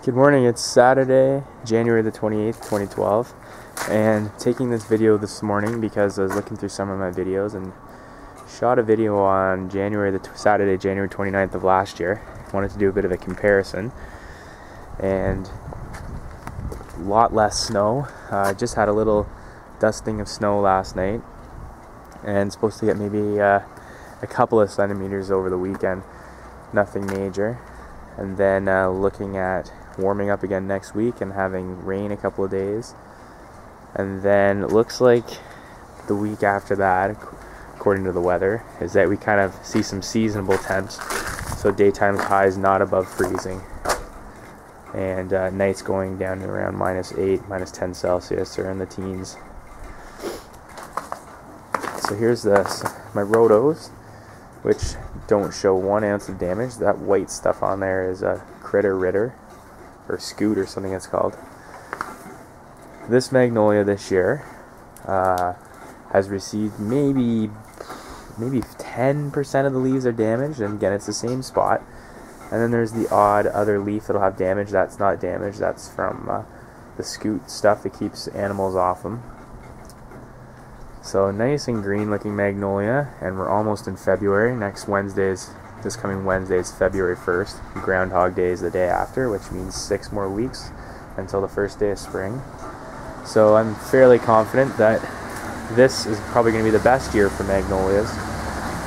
Good morning, it's Saturday, January the 28th, 2012, and taking this video this morning because I was looking through some of my videos and shot a video on Saturday, January 29th of last year. Wanted to do a bit of a comparison, and a lot less snow. Just had a little dusting of snow last night, and supposed to get maybe a couple of centimeters over the weekend, nothing major. And then looking at warming up again next week and having rain a couple of days. And then it looks like the week after that, according to the weather, is that we kind of see some seasonable temps. So daytime highs not above freezing, and nights going down to around -8, -10 Celsius, or in the teens. So here's my rotos, which don't show 1 ounce of damage. That white stuff on there is a critter ritter, or scoot, or something it's called. This magnolia this year has received maybe 10% of the leaves are damaged, and again it's the same spot. And then there's the odd other leaf that'll have damage. That's not damage, that's from the scoot stuff that keeps animals off them. So nice and green looking magnolia, and we're almost in February. This coming Wednesday is February 1st. Groundhog Day is the day after, which means 6 more weeks until the first day of spring. So I'm fairly confident that this is probably going to be the best year for magnolias,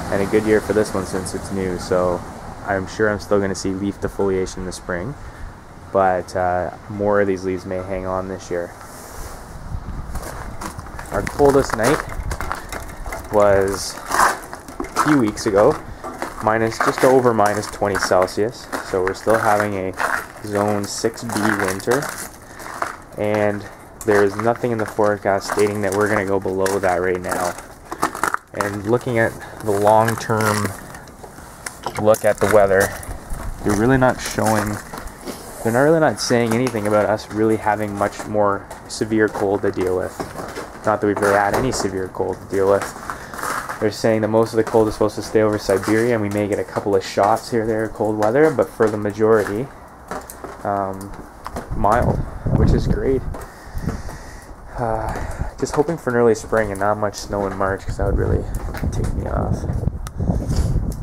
and a good year for this one since it's new. So I'm sure I'm still going to see leaf defoliation in the spring, but more of these leaves may hang on this year. Our coldest night was a few weeks ago, just over -20 Celsius. So we're still having a zone 6B winter, and there's nothing in the forecast stating that we're going to go below that right now. And looking at the long-term look at the weather, they're really not saying anything about us really having much more severe cold to deal with. Not that we've really had any severe cold to deal with. They're saying that most of the cold is supposed to stay over Siberia, and we may get a couple of shots here or there of cold weather, but for the majority, mild, which is great. Just hoping for an early spring and not much snow in March, because that would really take me off.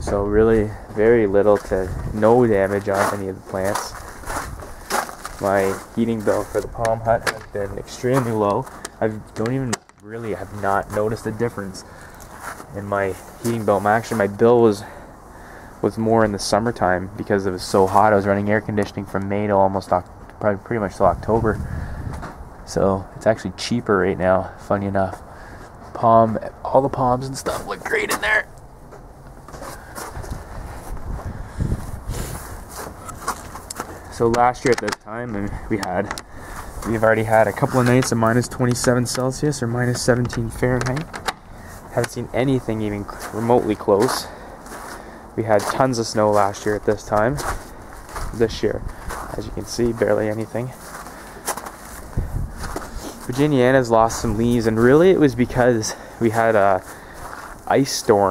So really very little to no damage on any of the plants. My heating bill for the palm hut has been extremely low. I have not noticed a difference in my heating bill. Actually, my bill was more in the summertime because it was so hot. I was running air conditioning from May to pretty much till October. So it's actually cheaper right now, funny enough. All the palms and stuff look great in there. So last year at this time, we've already had a couple of nights of -27 Celsius or -17 Fahrenheit. Haven't seen anything even remotely close. We had tons of snow last year at this time. This year, as you can see, barely anything. Virginiana's lost some leaves, and really it was because we had a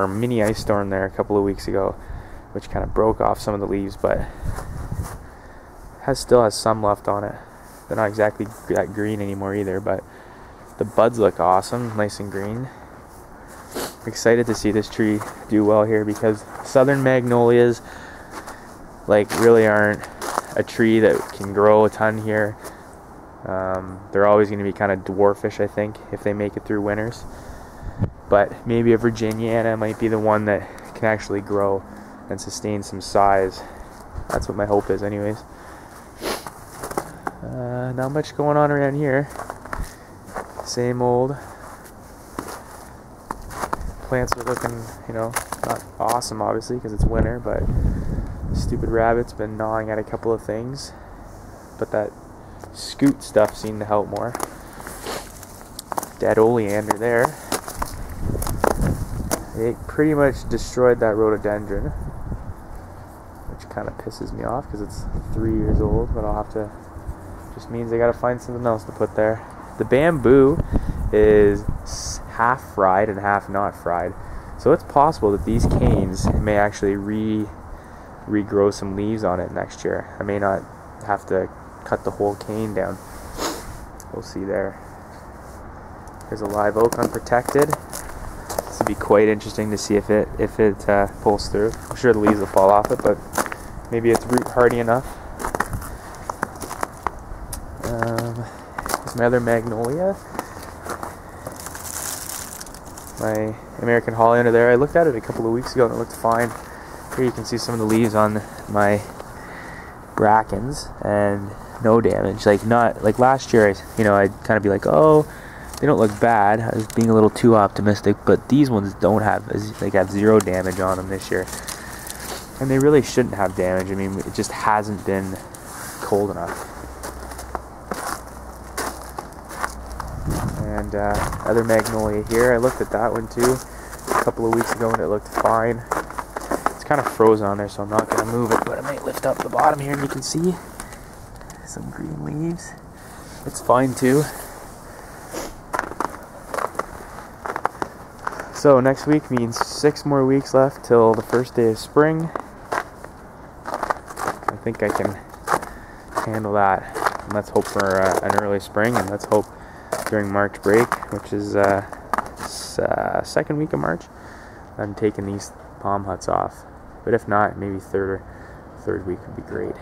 mini ice storm there a couple of weeks ago, which kind of broke off some of the leaves, but still has some left on it. They're not exactly that green anymore either, but the buds look awesome, nice and green. I'm excited to see this tree do well here, because southern magnolias really aren't a tree that can grow a ton here. They're always going to be kind of dwarfish, I think, if they make it through winters. But maybe a Virginiana might be the one that can actually grow and sustain some size. That's what my hope is anyways. Not much going on around here. Same old. Plants are looking, not awesome obviously because it's winter, but stupid rabbit's been gnawing at a couple of things. But that scoot stuff seemed to help more. Dead oleander there. They pretty much destroyed that rhododendron, which kind of pisses me off because it's 3 years old, but just means I gotta find something else to put there. The bamboo is half fried and half not fried, so it's possible that these canes may actually regrow some leaves on it next year. I may not have to cut the whole cane down. We'll see there. There's a live oak unprotected. This would be quite interesting to see if it pulls through. I'm sure the leaves will fall off it, but maybe it's root hardy enough. There's my other magnolia. My American Holly under there. I looked at it a couple of weeks ago and it looked fine. Here you can see some of the leaves on my brackens and no damage. Like not like last year, I'd kind of be like, oh, they don't look bad. I was being a little too optimistic, but these ones don't have, they got 0 damage on them this year. And they really shouldn't have damage. I mean, it just hasn't been cold enough. And other magnolia here, I looked at that one too a couple of weeks ago and it looked fine. It's kind of frozen on there, so I'm not going to move it, but I might lift up the bottom here and you can see some green leaves. It's fine too. So next week means 6 more weeks left till the first day of spring. I think I can handle that. And let's hope for an early spring, and let's hope during March break, which is second week of March, I'm taking these palm huts off. But if not, maybe third week would be great.